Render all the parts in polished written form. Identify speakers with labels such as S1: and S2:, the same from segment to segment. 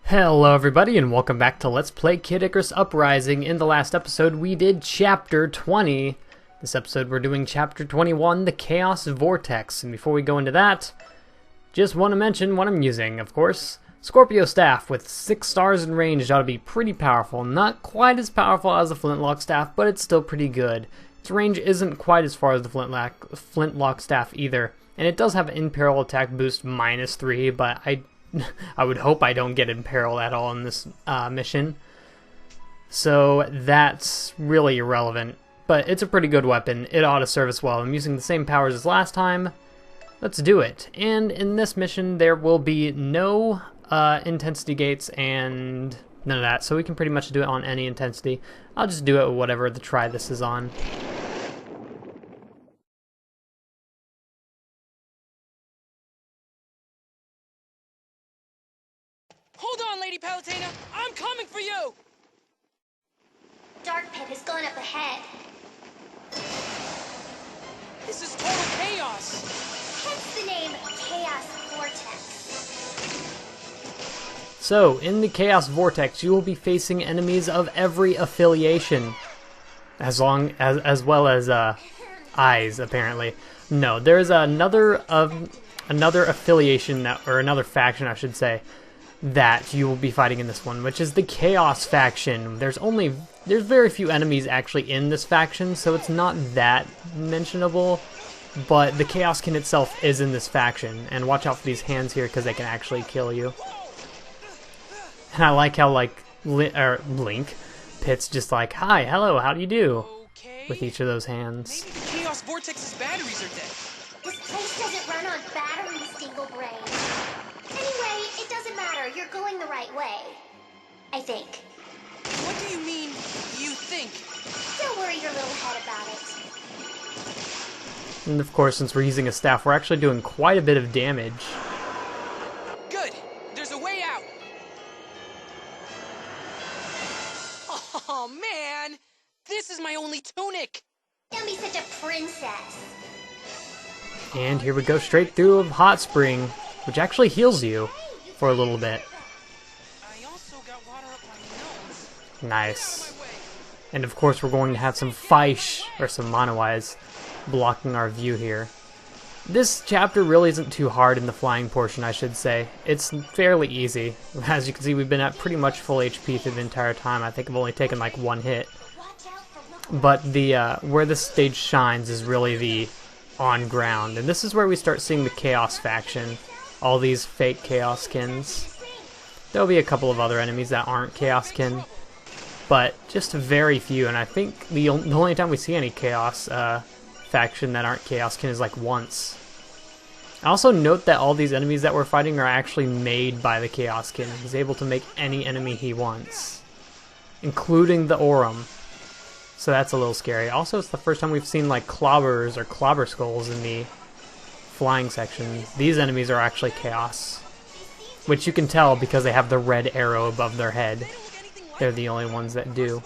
S1: Hello everybody and welcome back to Let's Play Kid Icarus Uprising. In the last episode we did Chapter 20. This episode we're doing Chapter 21, the Chaos Vortex. And before we go into that, just want to mention what I'm using, of course. Scorpio Staff with 6 stars in range ought to be pretty powerful. Not quite as powerful as the Flintlock Staff, but it's still pretty good. Its range isn't quite as far as the Flintlock Staff either. And it does have Imperial Attack Boost -3, but I would hope I don't get imperiled at all in this mission. So that's really irrelevant. But it's a pretty good weapon. It ought to serve us well. I'm using the same powers as last time. Let's do it. And in this mission there will be no intensity gates and none of that. So we can pretty much do it on any intensity. I'll just do it with whatever the try this is on.
S2: Hold on, Lady Palutena! I'm coming for you!
S3: Dark Pit has gone up ahead.
S2: This is total chaos!
S3: Hence the name Chaos Vortex.
S1: So, in the Chaos Vortex, you will be facing enemies of every affiliation. As well as eyes, apparently. No, there's another affiliation, or another faction, I should say, that you will be fighting in this one, which is the Chaos faction. There's very few enemies actually in this faction, so it's not that mentionable, but the Chaoskin itself is in this faction, and watch out for these hands here because they can actually kill you. And I like how Link, Pit's just like, hi, hello, how do you do?
S2: Okay.
S1: With each of those hands.
S2: Maybe the Chaos Vortex's batteries are dead.
S3: This place doesn't run on batteries, Dinglebrain. Anyway, it doesn't matter. You're going the right way. I think.
S2: What do you mean, you think?
S3: Don't worry your little head about it.
S1: And of course, since we're using a staff, we're actually doing quite a bit of damage.
S2: Good! There's a way out! Oh, man! This is my only tunic!
S3: Don't be such a princess.
S1: And here we go straight through a hot spring, which actually heals you for a little bit.
S2: I also got water up my nose.
S1: Nice. And of course we're going to have some Faish, or some Mono-Eyes, blocking our view here. This chapter really isn't too hard in the flying portion, I should say. It's fairly easy. As you can see, we've been at pretty much full HP through the entire time. I think I've only taken like one hit. But the where this stage shines is really the on ground, and this is where we start seeing the Chaos faction. All these fake Chaoskins. There'll be a couple of other enemies that aren't Chaoskin, but just very few, and I think the only time we see any Chaos faction that aren't Chaoskin is like once. I also note that all these enemies that we're fighting are actually made by the Chaoskin. He's able to make any enemy he wants, including the Aurum. So that's a little scary. Also, it's the first time we've seen like clobbers or clobber skulls in the flying section. These enemies are actually Chaos, which you can tell because they have the red arrow above their head. They're the only ones that do.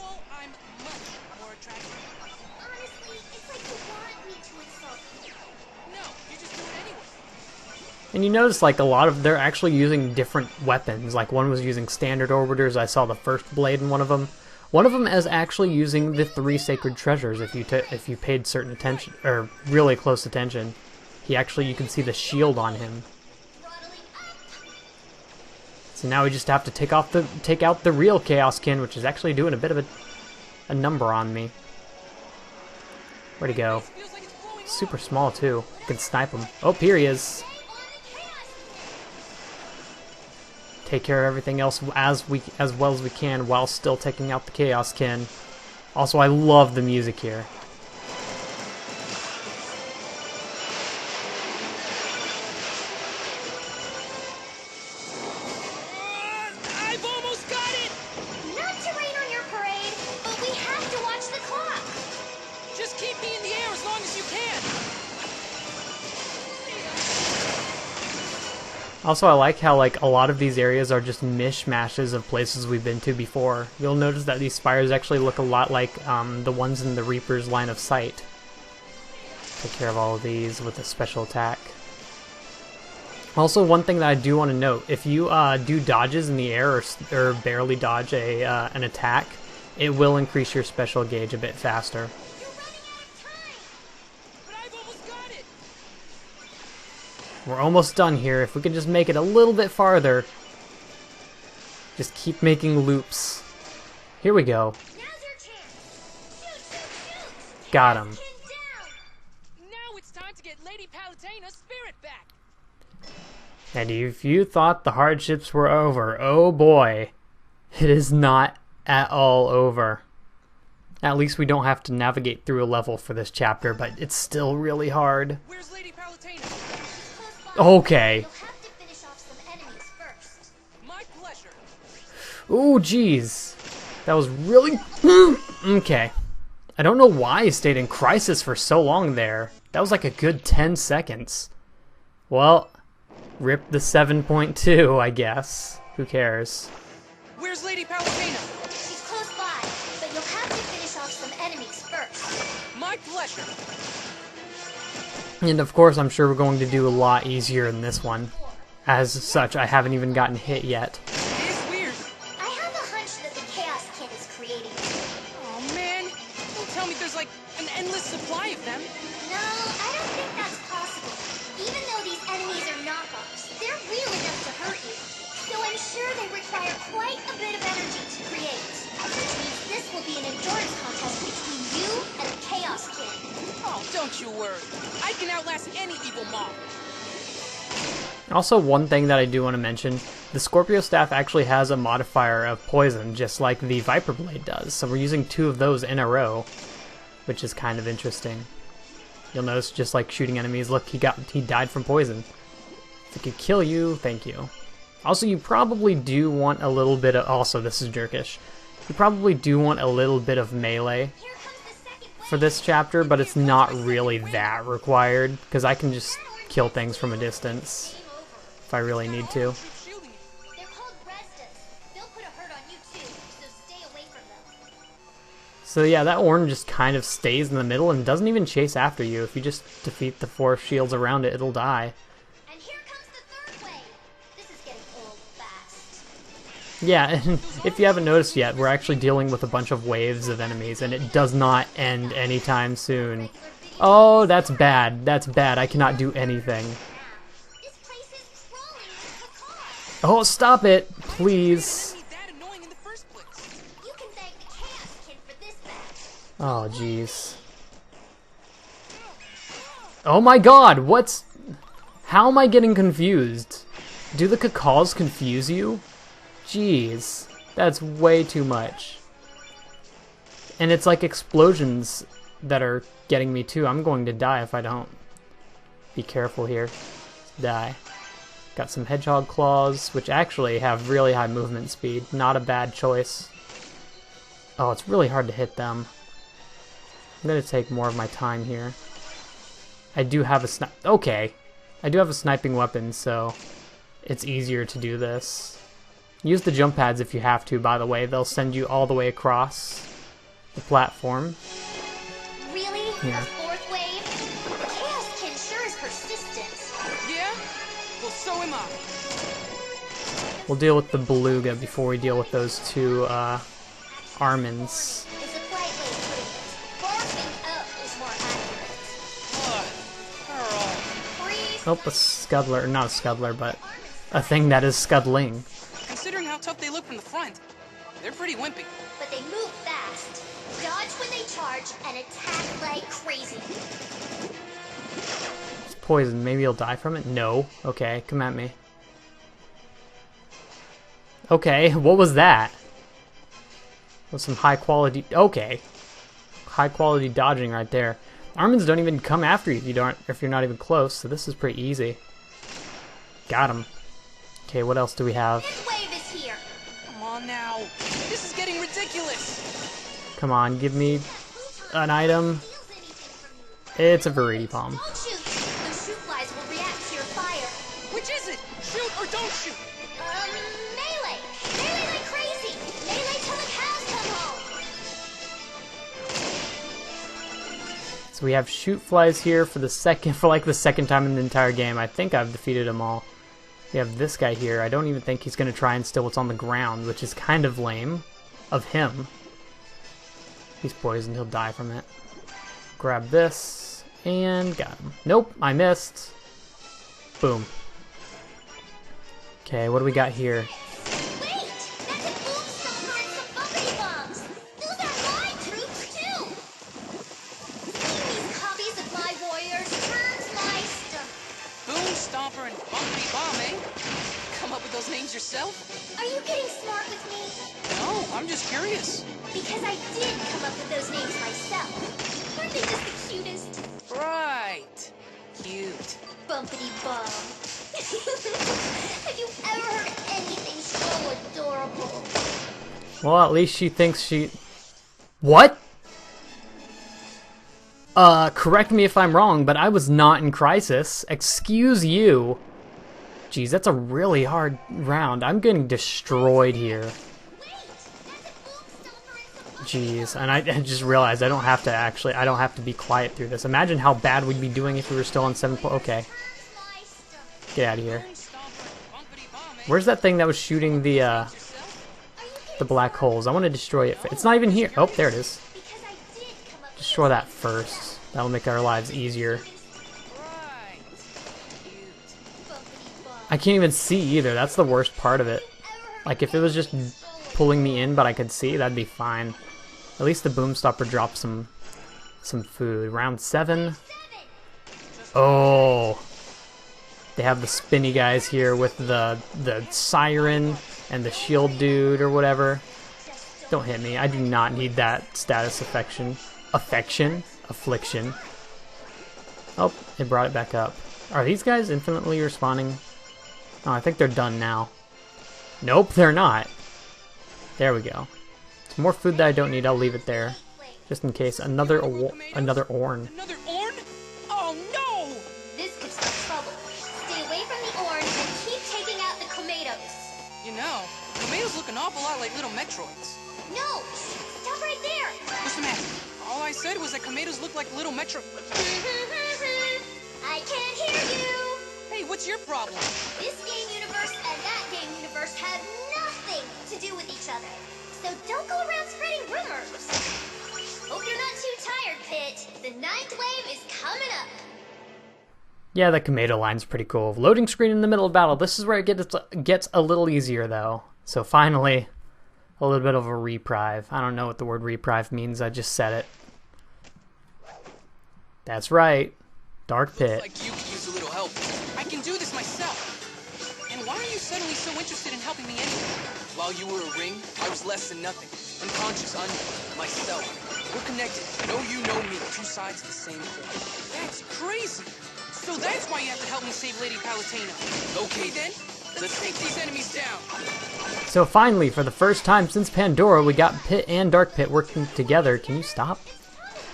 S1: And you notice like a lot of they're actually using different weapons. Like one was using standard orbiters. I saw the first blade in one of them. One of them is actually using the 3 sacred treasures. If you paid certain attention or really close attention, you can see the shield on him. So now we just have to take out the real Chaoskin, which is actually doing a bit of a number on me. Where'd he go? Super small too. You can snipe him. Oh, here he is. Take care of everything else as well as we can while still taking out the Chaoskin. Also, I love the music here.
S2: I've almost got it!
S3: Not to rain on your parade, but we have to watch the clock.
S2: Just keep me in the air as long as you can!
S1: Also, I like how like a lot of these areas are just mishmashes of places we've been to before. You'll notice that these spires actually look a lot like the ones in the Reaper's line of sight. Take care of all of these with a special attack. Also, one thing that I do want to note, if you do dodges in the air or barely dodge an attack, it will increase your special gauge a bit faster.
S2: You're running out of time! But I've almost got it!
S1: We're almost done here. If we could just make it a little bit farther. Just keep making loops. Here we go.
S3: Now's your chance. Shoot, shoot, shoot.
S1: Got him.
S3: Pin down.
S2: Now it's time to get Lady Palatena's spirit back!
S1: And if you thought the hardships were over, oh boy, it is not at all over. At least we don't have to navigate through a level for this chapter, but it's still really hard.
S2: Where's Lady Palatena?
S3: Close by.
S1: Okay.
S3: You'll have to finish off some enemies first.
S2: My pleasure.
S1: Ooh, jeez. That was really... Okay. I don't know why I stayed in crisis for so long there. That was like a good 10 seconds. Well, rip the 7.2, I guess. Who cares?
S2: Where's Lady Palatena?
S3: She's close by, but you'll have to finish off some enemies first.
S2: My pleasure.
S1: And of course, I'm sure we're going to do a lot easier in this one. As such, I haven't even gotten hit yet.
S2: It is weird.
S3: I have a hunch that the Chaos Kid is creating.
S2: Oh man, don't tell me there's like an endless supply of them.
S3: No, I don't think that's possible. Even though these enemies are knockoffs, they're real enough to hurt you. So I'm sure they require quite a bit of energy to create. Which means this will be an endurance contest between you and the Chaos Kid.
S2: Oh, don't you worry. I can outlast any evil mob.
S1: Also, one thing that I do want to mention, the Scorpio Staff actually has a modifier of poison, just like the Viper Blade does. So we're using 2 of those in a row, which is kind of interesting. You'll notice just like shooting enemies, look, he died from poison. If it could kill you, thank you. Also, you probably do want a little bit of, also this is jerkish, you probably do want a little bit of melee
S3: Here comes the second wave.
S1: for this chapter, but it's not really that required, because I can just kill things from a distance if I really need to.
S2: Keep shielding you.
S3: They're called Restas. They'll put a hurt on you too, so stay away from them.
S1: So yeah, that Orn just kind of stays in the middle and doesn't even chase after you. If you just defeat the 4 shields around it, it'll die.
S3: And here comes the third wave. This is getting old fast.
S1: Yeah, and if you haven't noticed yet, we're actually dealing with a bunch of waves of enemies, and it does not end anytime soon. Oh, that's bad. That's bad. I cannot do anything.
S3: This place is crawling with cacaws.
S1: Oh, stop it, please.
S2: Isn't that annoying in the first place?
S3: You can thank the Chaos Kid for this batch.
S1: Oh, jeez. Oh my god, what's... How am I getting confused? Do the cacaws confuse you? Jeez, that's way too much. And it's like explosions that are getting me too. I'm going to die if I don't. Be careful here. Die. Got some hedgehog claws, which actually have really high movement speed. Not a bad choice. Oh, it's really hard to hit them. I'm gonna take more of my time here. I do have a okay. I do have a sniping weapon, so it's easier to do this. Use the jump pads if you have to, by the way. They'll send you all the way across the platform.
S3: Really?
S1: Yeah.
S3: A fourth wave? The Chaos Kid sure is persistent.
S2: Yeah? Well, so am I.
S1: We'll deal with the beluga before we deal with those 2 Armins.
S3: It's a polite way of putting it. Barking up is more accurate.
S2: Girl.
S3: Freeze.
S1: Oh, a scuddler. Not a scuddler, but a thing that is scuddling.
S2: Considering how tough they look from the front, they're pretty wimpy.
S3: But they move fast. Dodge when they charge and attack like crazy.
S1: It's poison. Maybe you'll die from it? No. Okay, come at me. Okay, what was that? With some high quality... Okay. High quality dodging right there. Armins don't even come after you if you're not even close, so this is pretty easy. Got him. Okay, what else do we have?
S3: This wave is here.
S2: Come on now. This is getting ridiculous.
S1: Come on, give me an item.
S3: Feels anything from you.
S1: It's a Viridi Palm.
S3: Don't shoot. Those shoot flies will react to your fire.
S2: Which is it? Shoot or don't shoot?
S3: Melee. Melee like crazy. Melee till the cows come home.
S1: So we have shoot flies here for the second time in the entire game. I think I've defeated them all. We have this guy here. I don't even think he's going to try and steal what's on the ground, which is kind of lame of him. He's poisoned. He'll die from it. Grab this, and got him. Nope, I missed. Boom. Okay, what do we got here?
S3: Wait! That's a boom stopper and some bumpity bombs! Those are my troops, too! Seeing these copies of my warriors turns my stomach.
S2: Boom Stomper and Bumpity Bomb, eh? Come up with those names yourself?
S3: Are you getting smart with me?
S2: No, I'm just curious.
S3: Because I did come up with those names myself. Aren't they just the cutest?
S2: Right. Cute.
S3: Bumpity bomb. Have you ever heard anything so adorable?
S1: Well, at least she thinks she... What? Correct me if I'm wrong, but I was not in Crisis. Excuse you. Jeez, that's a really hard round. I'm getting destroyed here. Jeez, and I just realized I don't have to be quiet through this. Imagine how bad we'd be doing if we were still on 7. Okay. Get out of here. Where's that thing that was shooting the black holes? I want to destroy it. It's not even here. Oh, there it is. Destroy that first. That'll make our lives easier. I can't even see either. That's the worst part of it. Like, if it was just pulling me in, but I could see, that'd be fine. At least the boom stopper dropped some food. Round 7. Oh. They have the spinny guys here with the siren and the shield dude or whatever. Don't hit me. I do not need that status affliction. Oh, it brought it back up. Are these guys infinitely respawning? Oh, I think they're done now. Nope, they're not. There we go. It's more food that I don't need. I'll leave it there, just in case. Another orn.
S2: Another orn? Oh no!
S3: This could start trouble. Stay away from the orange and keep taking out the tomatoes.
S2: You know, tomatoes look an awful lot like little Metroids.
S3: No! Stop right there!
S2: What's the matter? All I said was that tomatoes look like little Metro...
S3: I can't hear you!
S2: Hey, what's your problem?
S3: This game universe and that game universe have nothing to do with each other. So don't go around spreading rumors. Hope you're not too tired, Pit. The 9th wave is coming up.
S1: Yeah, the tomato line's pretty cool. Loading screen in the middle of battle. This is where it gets a little easier, though. So finally, a little bit of a reprieve. I don't know what the word reprieve means. I just said it. That's right. Dark Pit.
S2: Like you could use a little help. I can do this myself. And why are you suddenly so interested in helping me anyway? While you were a ring, I was less than nothing. Unconscious, myself. We're connected. You know me. Two sides of the same coin. That's crazy. So that's why you have to help me save Lady Palutena. Okay then, let's take these enemies down.
S1: So finally, for the first time since Pandora, we got Pit and Dark Pit working together. Can you stop?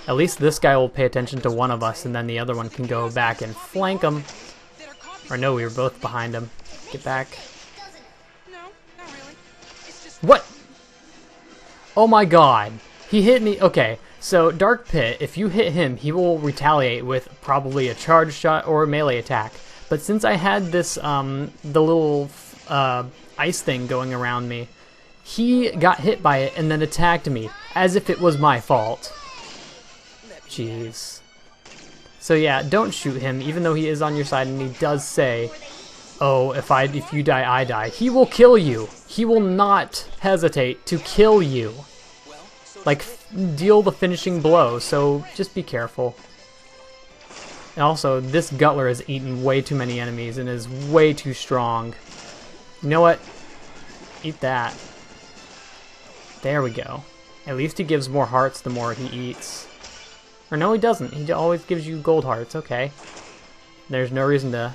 S1: At least this guy will pay attention to one of us, and then the other one can go back and flank him. Or no, we were both behind him. Get back.
S2: No, not really. It's just...
S1: What? Oh my god. He hit me. Okay, so Dark Pit, if you hit him, he will retaliate with probably a charge shot or a melee attack. But since I had this, the little ice thing going around me, he got hit by it and then attacked me, as if it was my fault. Jeez. So yeah, don't shoot him, even though he is on your side and he does say, oh, if you die, I die. He will kill you. He will not hesitate to kill you. Like, deal the finishing blow, so just be careful. And also, this Gutler has eaten way too many enemies and is way too strong. You know what? Eat that. There we go. At least he gives more hearts the more he eats. Or no, he doesn't. He always gives you gold hearts. Okay. There's no reason to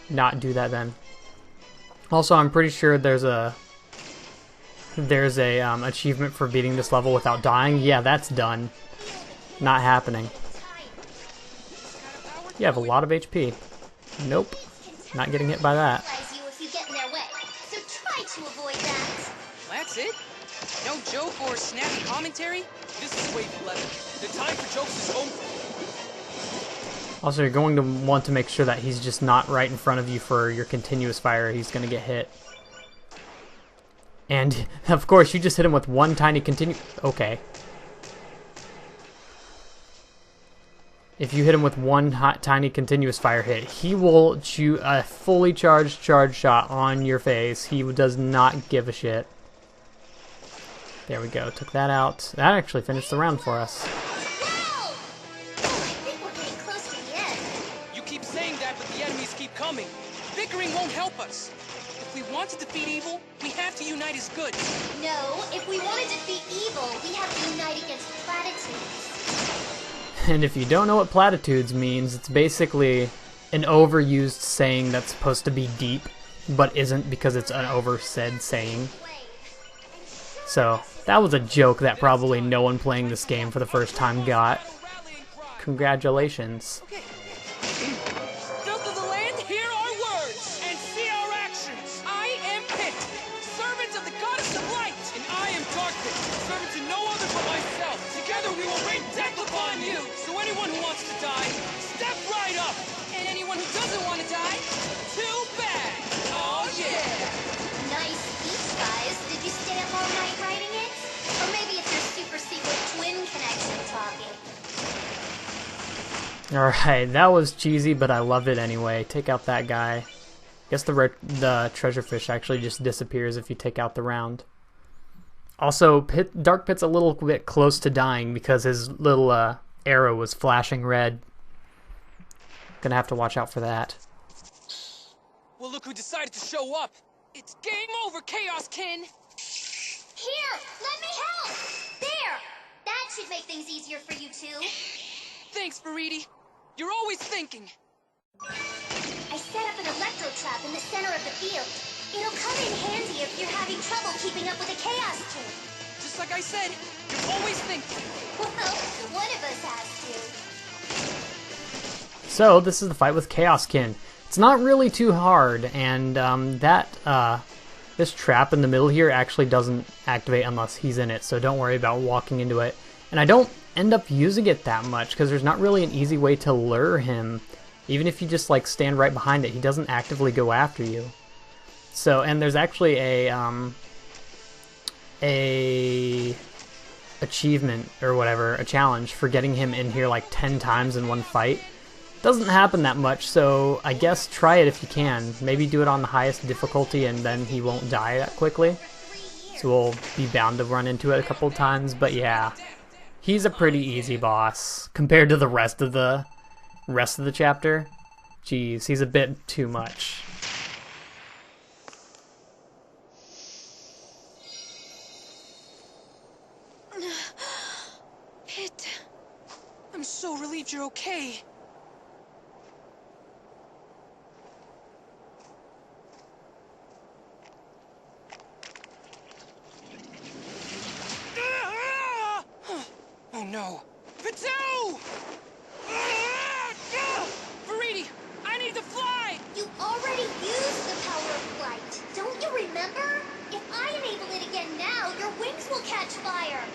S1: not do that then. Also, I'm pretty sure there's a achievement for beating this level without dying. Yeah, that's done. Not happening. You have a lot of HP. Nope. Not getting hit by that.
S2: That's it? No joke or snappy commentary? This is wave 11. The time for jokes is over.
S1: Also, you're going to want to make sure that he's just not right in front of you for your continuous fire. He's going to get hit. And, of course, you just hit him with one tiny Okay. If you hit him with one tiny continuous fire hit, he will shoot a fully charged shot on your face. He does not give a shit. There we go. Took that out. That actually finished the round for us.
S3: Wow! Oh, I think we're getting close to the end.
S2: You keep saying that, but the enemies keep coming. Bickering won't help us. If we want to defeat evil, we have to unite as good.
S3: No, if we want to defeat evil, we have to unite against platitudes.
S1: And if you don't know what platitudes means, it's basically an overused saying that's supposed to be deep, but isn't because it's an oversaid saying. So, that was a joke that probably no one playing this game for the first time got. Congratulations.
S2: Okay. Filth of the land, hear our words, and see our actions. I am Pit, servant of the goddess of light, and I am Darkness, servant to no other but myself. Together we will rain death upon you. So anyone who wants to die, step right up. And anyone who doesn't want to die, too bad. Oh yeah.
S3: Nice speech, guys. Did you stay up all night writing it? Or maybe it's your super secret twin connection talking.
S1: Alright, that was cheesy, but I love it anyway. Take out that guy. Guess the treasure fish actually just disappears if you take out the round. Also, Dark Pit's a little bit close to dying because his little arrow was flashing red. Gonna have to watch out for that.
S2: Well, look who decided to show up. It's game over, Chaos Kin.
S3: Here, let me help! There! That should make things easier for you two.
S2: Thanks, Veriti. You're always thinking.
S3: I set up an electro trap in the center of the field. It'll come in handy if you're having trouble keeping up with the Chaos King.
S2: Just like I said, you're always thinking.
S3: Well, one of us has to.
S1: So, this is the fight with Chaoskin. It's not really too hard, and this trap in the middle here actually doesn't activate unless he's in it, so don't worry about walking into it. And I don't end up using it that much, because there's not really an easy way to lure him. Even if you just, like, stand right behind it, he doesn't actively go after you. So, and there's actually a achievement, or whatever, a challenge for getting him in here like 10 times in one fight. Doesn't happen that much, so I guess try it if you can. Maybe do it on the highest difficulty and then he won't die that quickly. So we'll be bound to run into it a couple times, but yeah. He's a pretty easy boss compared to the rest of the chapter. Jeez, he's a bit too much.
S2: Pit, I'm so relieved you're okay. Oh no. Pitu! Veriti, I need to fly!
S3: You already used the power of flight. Don't you remember? If I enable it again now, your wings will catch fire.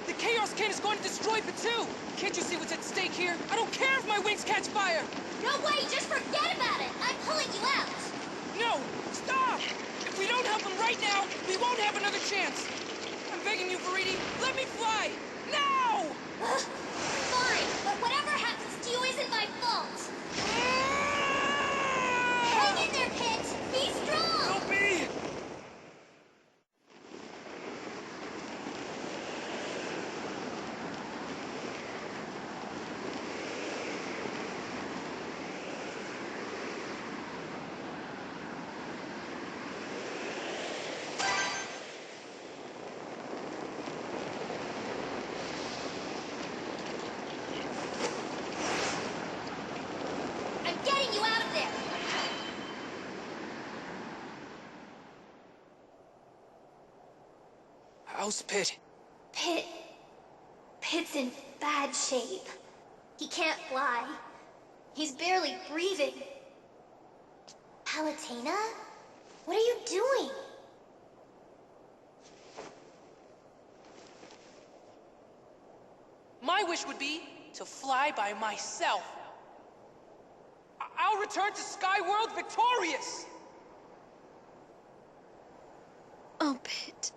S2: The Chaos King is going to destroy Pitu! Can't you see what's at stake here? I don't care if my wings catch fire!
S3: No way, just forget about it. I'm pulling you out.
S2: No! Stop! If we don't help him right now, we won't have another chance! I'm begging you, Veriti, let me fly! Now!
S3: Fine, but whatever happens to you isn't my fault. Hang in there, Pit. Be strong.
S2: Help me!
S3: I'm getting you out of there.
S2: How's Pit?
S3: Pit's in bad shape. He can't fly. He's barely breathing. Palutena? What are you doing?
S2: My wish would be to fly by myself. I'll return to Skyworld victorious!
S4: Oh, Pit.